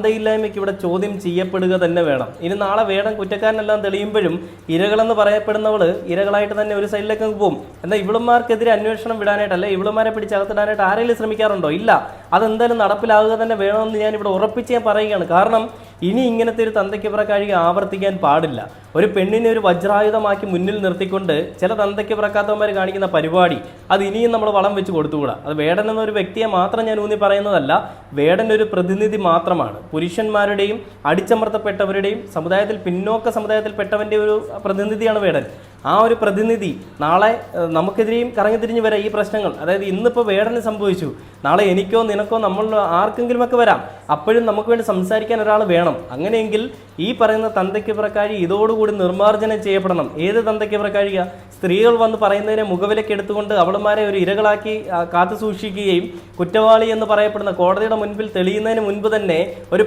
തന്തയില്ലായ്മയ്ക്ക് ഇവിടെ ചോദ്യം ചെയ്യപ്പെടുക തന്നെ വേണം. ഇനി നാളെ വേടൻ കുറ്റക്കാരനെല്ലാം തെളിയുമ്പോഴും ഇരകളെന്ന് പറയപ്പെടുന്നവള് ഇരകളായിട്ട് തന്നെ ഒരു സൈഡിലേക്ക് പോകും. എന്നാൽ ഇവളുമാർക്കെതിരെ അന്വേഷണം വിടാനായിട്ടല്ല, ഇവളുമാരെ പിടിച്ചകത്തിടാനായിട്ട് ആരെങ്കിലും ശ്രമിക്കാറുണ്ടോ? ഇല്ല. അതെന്തായാലും നടപ്പിലാകുക തന്നെ വേണമെന്ന് ഞാൻ ഇവിടെ ഉറപ്പിച്ച് ഞാൻ പറയുകയാണ്. കാരണം ഇനി ഇങ്ങനത്തെ ഒരു തന്തയ്ക്ക് ആവർത്തിക്കാൻ പാടില്ല. ഒരു പെണ്ണിനെ ഒരു വജ്രായുധമാക്കി മുന്നിൽ നിർത്തിക്കൊണ്ട് ചില തന്തയ്ക്ക് പിറക്കാത്തവന്മാർ കാണിക്കുന്ന പരിപാടി അത് ഇനിയും നമ്മൾ വളം വെച്ച് കൊടുത്തുകൂടാ. അത് വേടൻ എന്നൊരു വ്യക്തിയെ മാത്രം ഞാൻ ഊന്നി പറയുന്നതല്ല, വേടൻ ഒരു പ്രതിനിധി മാത്രമാണ്. പുരുഷന്മാരുടെയും അടിച്ചമർത്തപ്പെട്ടവരുടെയും സമുദായത്തിൽ പിന്നോക്ക സമുദായത്തിൽപ്പെട്ടവൻ്റെ ഒരു പ്രതിനിധിയാണ് വേടൻ. ആ ഒരു പ്രതിനിധി നാളെ നമുക്കെതിരെയും കറങ്ങിത്തിരിഞ്ഞ് വരാം ഈ പ്രശ്നങ്ങൾ. അതായത് ഇന്നിപ്പോൾ വേടന് സംഭവിച്ചു, നാളെ എനിക്കോ നിനക്കോ നമ്മൾ ആർക്കെങ്കിലുമൊക്കെ വരാം. അപ്പോഴും നമുക്ക് വേണ്ടി സംസാരിക്കാൻ ഒരാൾ വേണം. അങ്ങനെയെങ്കിൽ ഈ പറയുന്ന തന്തയ്ക്ക് പിറക്കാഴി ഇതോടുകൂടി നിർമ്മാർജ്ജനം ചെയ്യപ്പെടണം. ഏത് തന്തയ്ക്ക് പിറക്കാഴിക? സ്ത്രീകൾ വന്ന് പറയുന്നതിനെ മുഖവിലയ്ക്ക് എടുത്തുകൊണ്ട് അവളുമാരെ ഒരു ഇരകളാക്കി കാത്തു സൂക്ഷിക്കുകയും കുറ്റവാളി എന്ന് പറയപ്പെടുന്ന കോടതിയുടെ മുൻപിൽ തെളിയുന്നതിന് മുൻപ് തന്നെ ഒരു